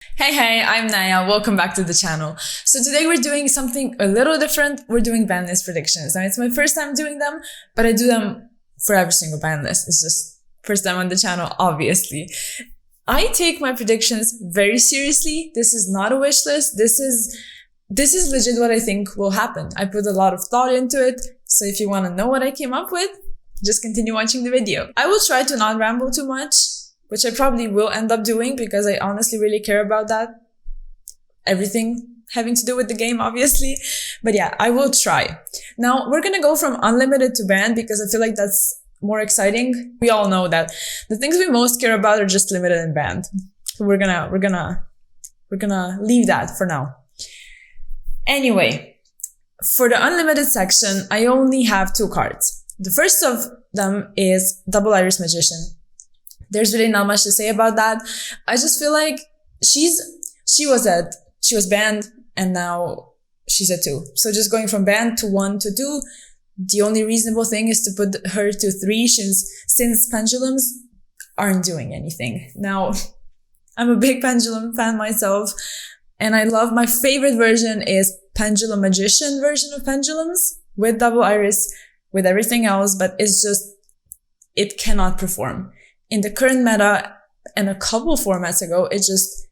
Hey, I'm Naya. Welcome back to the channel. So today we're doing something a little different. We're doing Banlist predictions. Now it's my first time doing them, but I do them for every single Banlist. It's just first time on the channel, obviously. I take my predictions very seriously. This is not a wish list. This is legit what I think will happen. I put a lot of thought into it. So if you want to know what I came up with, just continue watching the video. I will try to not ramble too much, which I probably will end up doing because I honestly really care about that. Everything having to do with the game, obviously. But yeah, I will try. Now, we're gonna go from unlimited to banned because I feel like that's more exciting. We all know that the things we most care about are just limited and banned. So we're gonna leave that for now. Anyway, for the unlimited section, I only have 2 cards. The first of them is Double Iris Magician. There's really not much to say about that. I just feel like she was banned and now she's a 2. So just going from banned to 1 to 2, the only reasonable thing is to put her to 3 since pendulums aren't doing anything. Now, I'm a big pendulum fan myself and I love my favorite version is Pendulum Magician version of pendulums with double iris, with everything else, but it's just, it cannot perform. In the current meta and a couple formats ago, it just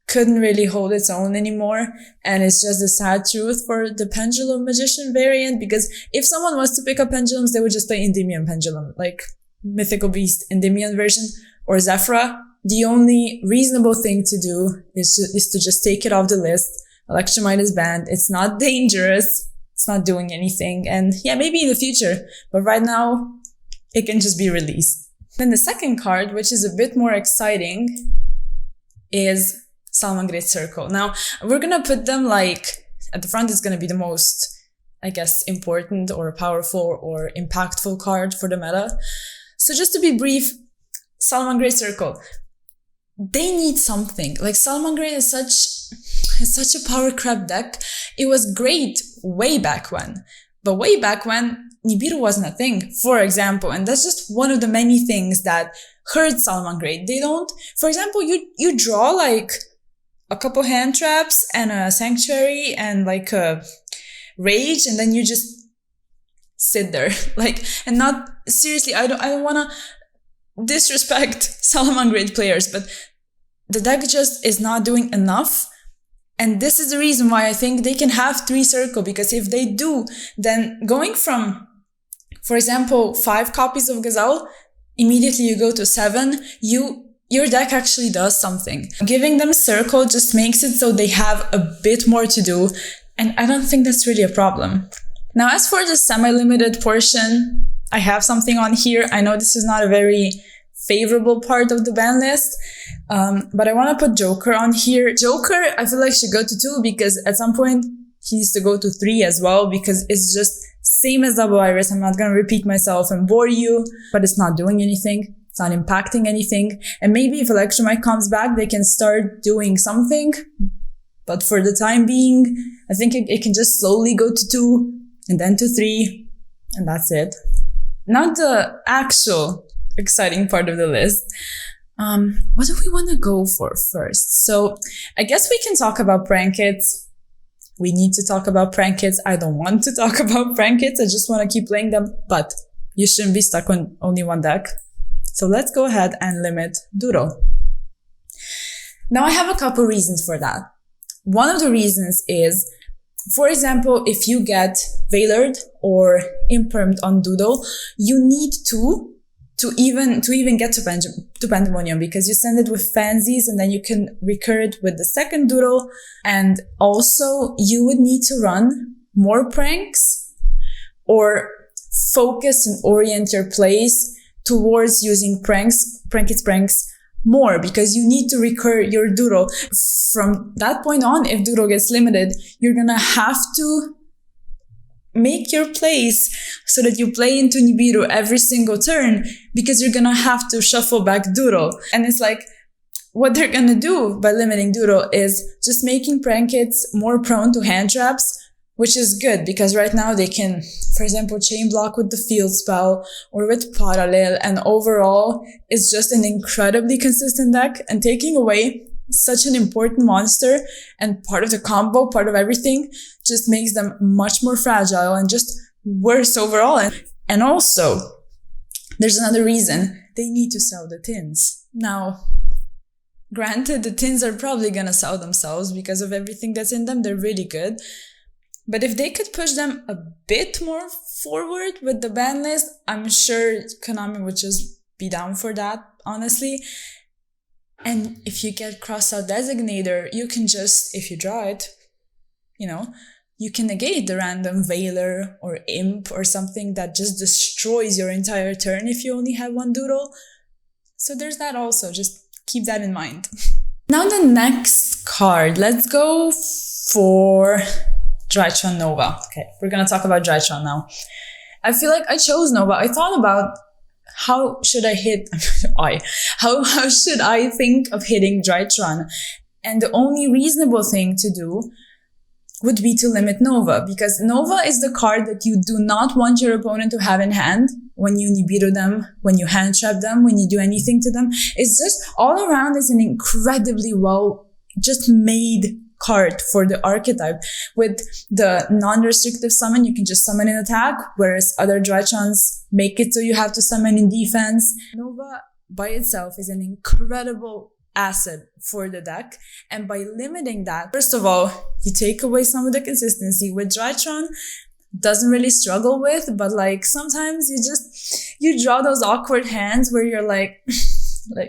couldn't really hold its own anymore. And it's just the sad truth for the Pendulum Magician variant, because if someone was to pick up pendulums, they would just play Endymion Pendulum, like Mythical Beast Endymion version or Zephyra. The only reasonable thing to do is to just take it off the list. Electromite is banned. It's not dangerous. It's not doing anything. And yeah, maybe in the future, but right now it can just be released. Then the second card, which is a bit more exciting, is Salamangreat Circle. Now, we're gonna put them like, at the front is gonna be the most, I guess, important or powerful or impactful card for the meta. So just to be brief, Salamangreat Circle, they need something. Like Salamangreat is such a power crap deck. It was great way back when, but way back when, Nibiru wasn't a thing, for example, and that's just one of the many things that hurt Salamangreat. They don't, for example, you draw like a couple hand traps and a sanctuary and like a rage, and then you just sit there, like, and not, seriously, I don't wanna disrespect Salamangreat players, but the deck just is not doing enough. And this is the reason why I think they can have 3 circle, because if they do, then going from, for example, 5 copies of Gazelle, immediately you go to 7, your deck actually does something. Giving them circle just makes it so they have a bit more to do, and I don't think that's really a problem. Now, as for the semi-limited portion, I have something on here. I know this is not a very favorable part of the ban list, but I want to put Joker on here. Joker, I feel like should go to 2 because at some point he needs to go to 3 as well, because it's just same as Double Iris. I'm not going to repeat myself and bore you, but it's not doing anything. It's not impacting anything. And maybe if Electromite comes back, they can start doing something. But for the time being, I think it can just slowly go to 2 and then to 3, and that's it. Not the actual exciting part of the list. What do we want to go for first? So I guess we can talk about prank hits. We need to talk about prank hits. I don't want to talk about prank hits. I just want to keep playing them, but you shouldn't be stuck on only one deck. So let's go ahead and limit Duro. Now I have a couple reasons for that. One of the reasons is, for example, if you get Veilered or Impermed on Doodle, you need to even get to Pandemonium, because you send it with Fancies and then you can recur it with the second Doodle. And also you would need to run more pranks or focus and orient your plays towards using pranks more, because you need to recur your Doodle. From that point on, if Doodle gets limited, you're gonna have to make your plays so that you play into Nibiru every single turn, because you're gonna have to shuffle back Doodle. And it's like, what they're gonna do by limiting Doodle is just making prank hits more prone to hand traps, which is good because right now they can, for example, chain block with the field spell or with parallel, and overall it's just an incredibly consistent deck. And taking away such an important monster and part of the combo, part of everything, just makes them much more fragile and just worse overall. And also, there's another reason. They need to sell the tins. Now, granted, the tins are probably gonna sell themselves because of everything that's in them. They're really good. But if they could push them a bit more forward with the ban list, I'm sure Konami would just be down for that, honestly. And if you get cross-out designator, you can just, if you draw it, you can negate the random Veiler or Imp or something that just destroys your entire turn if you only have one doodle. So there's that also, just keep that in mind. Now the next card, let's go for Drytron Nova. Okay, we're gonna talk about Drytron now. I feel like I chose Nova. I thought about how should I hit, how should I think of hitting Drytron? And the only reasonable thing to do would be to limit Nova, because Nova is the card that you do not want your opponent to have in hand when you Nibiru them, when you hand trap them, when you do anything to them. It's just all around is an incredibly well just made card for the archetype. With the non-restrictive summon, you can just summon in attack, whereas other Drytrons make it so you have to summon in defense. Nova by itself is an incredible asset for the deck, and by limiting that, first of all, you take away some of the consistency with Drytron. Doesn't really struggle with, but like sometimes you draw those awkward hands where you're like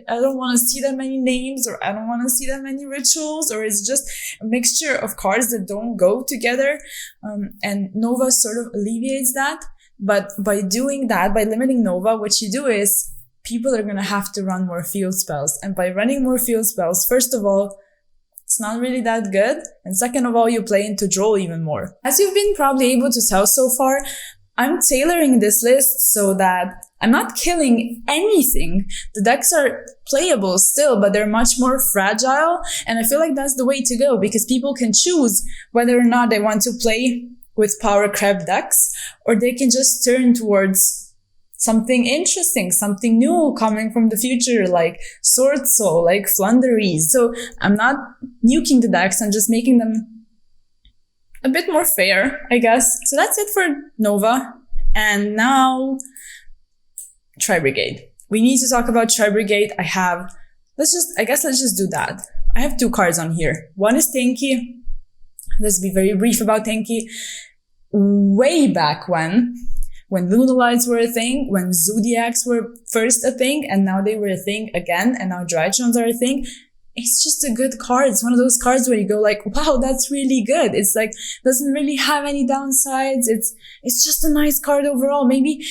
I don't want to see that many names, or I don't want to see that many rituals, or it's just a mixture of cards that don't go together. And Nova sort of alleviates that. But by doing that, by limiting Nova, what you do is people are going to have to run more field spells. And by running more field spells, first of all, it's not really that good. And second of all, you play into Droll even more. As you've been probably able to tell so far, I'm tailoring this list so that I'm not killing anything. The decks are playable still, but they're much more fragile. And I feel like that's the way to go, because people can choose whether or not they want to play with power crab decks, or they can just turn towards something interesting, something new coming from the future, like Sword Soul, like Flunderies. So I'm not nuking the decks, I'm just making them a bit more fair, I guess. So that's it for Nova. And now, Tri-Brigade. We need to talk about Tri-Brigade. Let's just do that. I have two cards on here. One is Tenki. Let's be very brief about Tenki. Way back when Lunalights were a thing, when Zodiacs were first a thing, and now they were a thing again, and now Drytrons are a thing. It's just a good card. It's one of those cards where you go like, wow, that's really good. It's like, doesn't really have any downsides. It's just a nice card overall. Maybe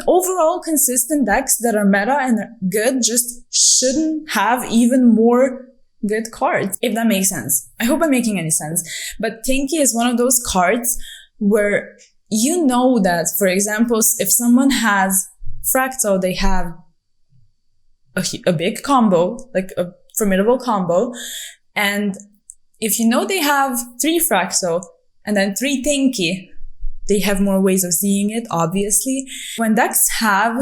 overall consistent decks that are meta and are good just shouldn't have even more good cards, if that makes sense. I hope I'm making any sense. But Tenki is one of those cards where you know that, for example, if someone has Fractal, they have a big combo, like a formidable combo. And if you know they have 3 Fractal and then 3 Tenki, they have more ways of seeing it, obviously. When decks have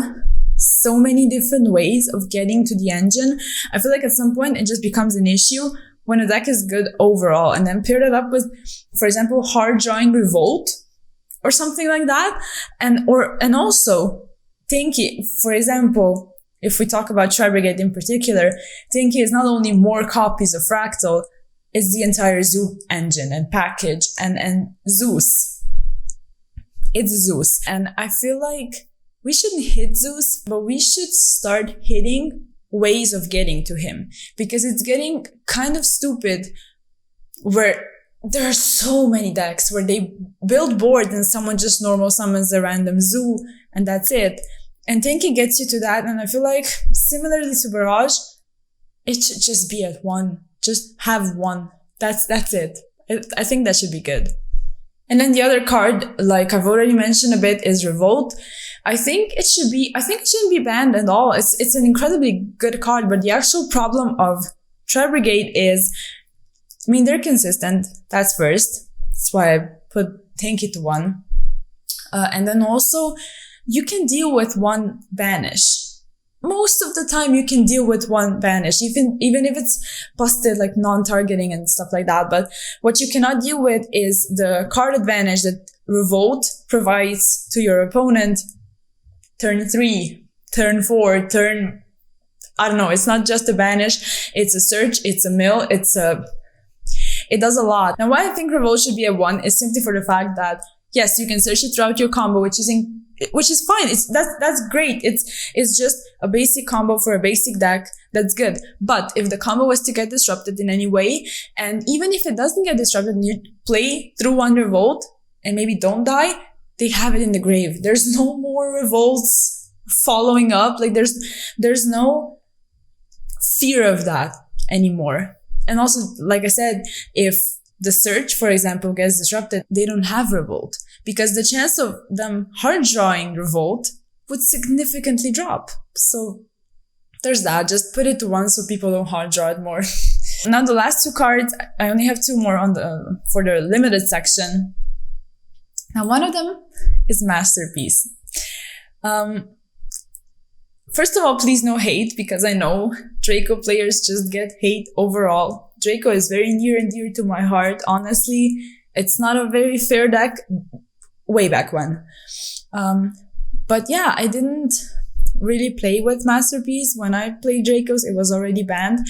so many different ways of getting to the engine, I feel like at some point it just becomes an issue when a deck is good overall. And then pair that up with, for example, hard drawing Revolt or something like that. And also Tenki, for example, if we talk about Tri-Brigade in particular, Tenki is not only more copies of Fractal, it's the entire Zoo engine and package and Zeus. It's Zeus. And I feel like we shouldn't hit Zeus, but we should start hitting ways of getting to him, because it's getting kind of stupid where there are so many decks where they build boards and someone just normal summons a random Zoo and that's it. And Tenki gets you to that, and I feel like similarly to Barrage, it should just be at 1. Just have 1. That's it. I think that should be good. And then the other card, like I've already mentioned a bit, is Revolt. I think it shouldn't be banned at all. It's an incredibly good card, but the actual problem of Tri-Brigade is, they're consistent. That's first. That's why I put Tenki to 1. And then also, you can deal with 1 banish. most of the time you can deal with one banish, even if it's busted, like non-targeting and stuff like that. But what you cannot deal with is the card advantage that Revolt provides to your opponent turn 3, turn 4, I don't know, it's not just a banish, it's a search, it's a mill, it does a lot. Now, why I think Revolt should be a 1 is simply for the fact that, yes, you can search it throughout your combo, which is fine. That's great. It's just a basic combo for a basic deck. That's good. But if the combo was to get disrupted in any way, and even if it doesn't get disrupted and you play through one Revolt and maybe don't die, they have it in the grave. There's no more Revolts following up. Like there's no fear of that anymore. And also, like I said, if the search, for example, gets disrupted, they don't have Revolt, because the chance of them hard drawing Revolt would significantly drop. So there's that. Just put it to 1 so people don't hard draw it more. Now the last 2 cards, I only have 2 more for the limited section. Now one of them is Masterpiece. First of all, please no hate, because I know Draco players just get hate overall. Draco is very near and dear to my heart, honestly. It's not a very fair deck, way back when. But yeah, I didn't really play with Masterpiece. When I played Dracos, it was already banned.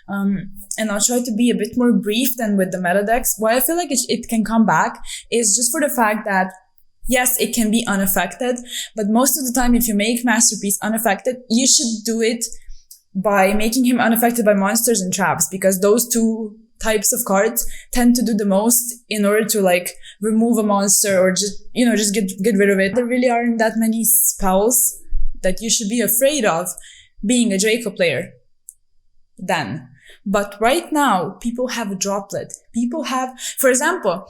And I'll try to be a bit more brief than with the meta decks. Why I feel like it can come back is just for the fact that, yes, it can be unaffected, but most of the time, if you make Masterpiece unaffected, you should do it by making him unaffected by monsters and traps, because those 2 types of cards tend to do the most in order to like remove a monster or just get rid of it. There really aren't that many spells that you should be afraid of being a Draco player then. But right now, people have a droplet. People have, for example,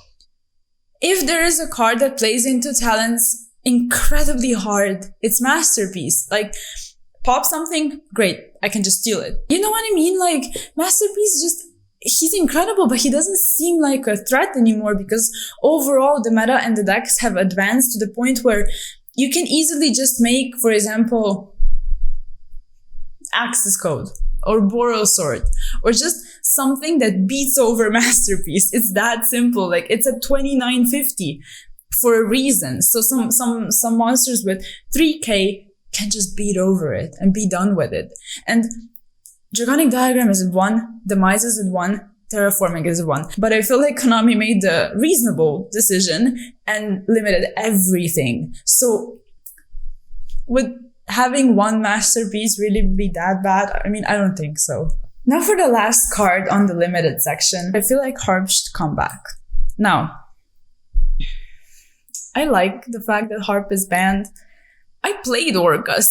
if there is a card that plays into talents incredibly hard, it's Masterpiece. Like, pop something, great, I can just steal it. You know what I mean? Like, Masterpiece he's incredible, but he doesn't seem like a threat anymore, because overall the meta and the decks have advanced to the point where you can easily just make, for example, Axis Code or Boral Sword, or just something that beats over Masterpiece. It's that simple. Like, it's at 2950 for a reason. So some monsters with 3k can just beat over it and be done with it. And Draconic Diagram is at 1, Demise is at 1, Terraforming is at 1. But I feel like Konami made the reasonable decision and limited everything. So would having 1 Masterpiece really be that bad? I mean, I don't think so. Now for the last card on the limited section, I feel like Harp should come back. Now, I like the fact that Harp is banned. I played Orcas,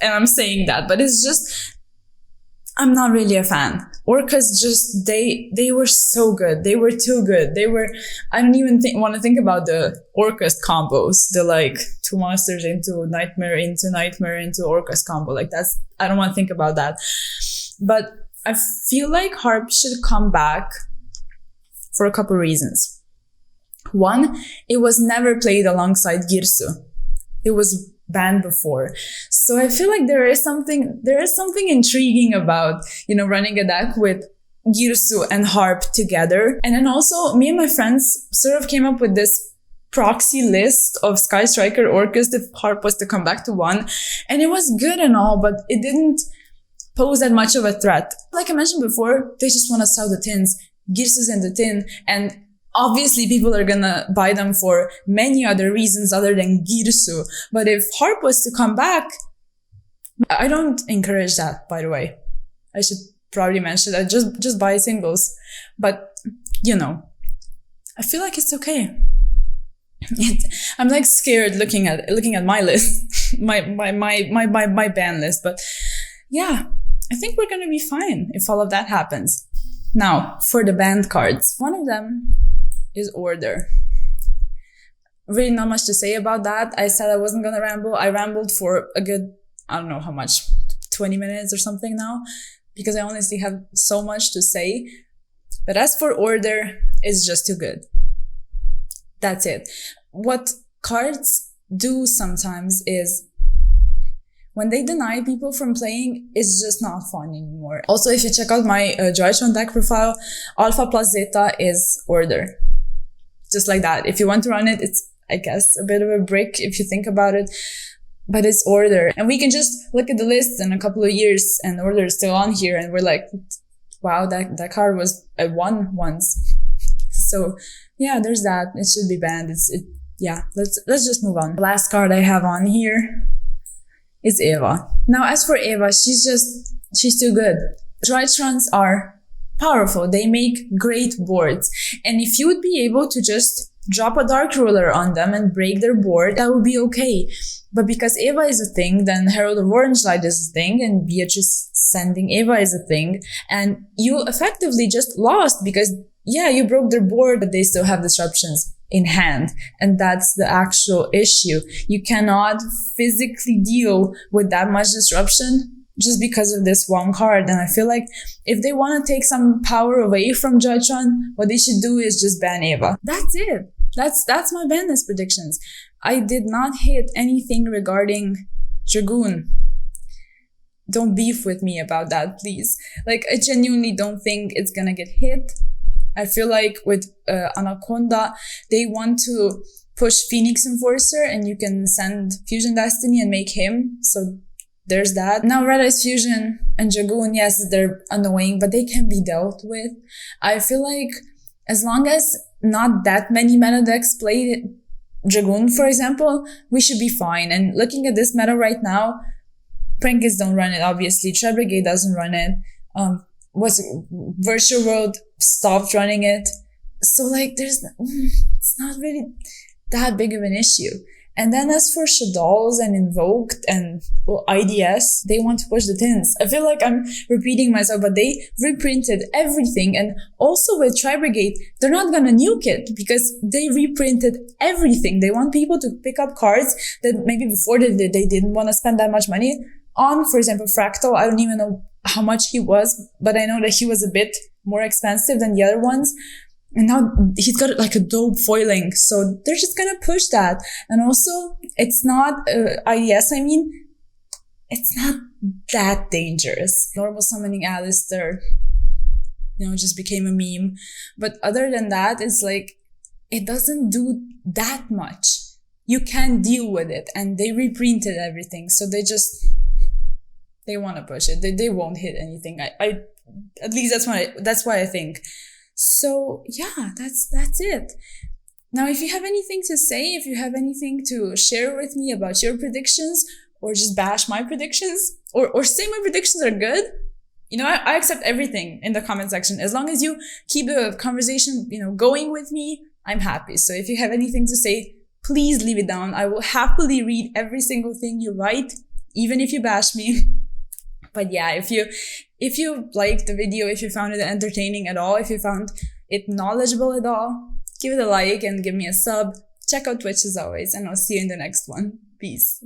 and I'm saying that, but it's just, I'm not really a fan. Orcas just, they were so good. They were too good. I don't even want to think about the Orcas combos. The like 2 monsters into Nightmare into Orcas combo. Like I don't want to think about that. But I feel like Harp should come back for a couple reasons. 1, it was never played alongside Girsu. It was banned before. So I feel like there is something intriguing about, running a deck with Girsu and Harp together. And then also, me and my friends sort of came up with this proxy list of Sky Striker Orcas if Harp was to come back to 1. And it was good and all, but it didn't pose that much of a threat. Like I mentioned before, they just want to sell the tins. Girsu's in the tin, and obviously people are gonna buy them for many other reasons other than Girsu. But if Harp was to come back, I don't encourage that, by the way. I should probably mention that. Just buy singles. But, I feel like it's okay. I'm like scared looking at my list, my ban list. But yeah, I think we're gonna be fine if all of that happens. Now, for the banned cards. One of them is Order. Really not much to say about that. I said I wasn't gonna ramble. I rambled for a good, I don't know how much, 20 minutes or something now, because I honestly have so much to say. But as for Order, it's just too good. That's it. What cards do sometimes is, when they deny people from playing, it's just not fun anymore. Also, if you check out my Joytron deck profile, Alpha plus Zeta is order. Just like that. If you want to run it, it's, I guess, a bit of a brick if you think about it, but it's order. And we can just look at the list in a couple of years and order is still on here, and we're like, wow, that card was a 1 once. So yeah, there's that. It should be banned. Yeah, let's just move on. The last card I have on here is Eva. Now, as for Eva, she's too good. Tritrons are powerful. They make great boards. And if you would be able to just drop a Dark Ruler on them and break their board, that would be okay. But because Eva is a thing, then Herald of Orange Light is a thing, and Beatrice sending Eva is a thing. And you effectively just lost because, yeah, you broke their board, but they still have disruptions in hand. And that's the actual issue. You cannot physically deal with that much disruption just because of this one card. And I feel like if they want to take some power away from Joytron, what they should do is just ban Eva. That's it. That's my Banlist predictions. I did not hit anything regarding Dragoon. Don't beef with me about that, please. Like, I genuinely don't think it's gonna get hit. I feel like with Anaconda, they want to push Phoenix Enforcer, and you can send Fusion Destiny and make him. So there's that. Now, Red Eyes Fusion and Dragoon, yes, they're annoying, but they can be dealt with. I feel like as long as not that many meta decks play Dragoon, for example, we should be fine. And looking at this meta right now, Prankers don't run it, obviously. Tri-brigade doesn't run it. Virtual World stopped running it. So, like, it's not really that big of an issue. And then as for Shaddolls and Invoked and IDS, they want to push the tins. I feel like I'm repeating myself, but they reprinted everything. And also with Tri-brigade, they're not gonna nuke it because they reprinted everything. They want people to pick up cards that maybe before they didn't want to spend that much money on. For example, Fractal, I don't even know how much he was, but I know that he was a bit more expensive than the other ones. And now he's got like a dope foiling. So they're just gonna push that. And also, it's not, IDS, I mean, it's not that dangerous. Normal summoning Alistair, just became a meme. But other than that, it's like, it doesn't do that much. You can deal with it. And they reprinted everything. So they want to push it. They won't hit anything. I at least that's why I think. So yeah, that's it. Now, if you have anything to say, if you have anything to share with me about your predictions, or just bash my predictions, or say my predictions are good, I accept everything in the comment section. As long as you keep the conversation, going with me, I'm happy. So if you have anything to say, please leave it down. I will happily read every single thing you write, even if you bash me. But yeah, if you liked the video, if you found it entertaining at all, if you found it knowledgeable at all, give it a like and give me a sub. Check out Twitch as always, and I'll see you in the next one. Peace.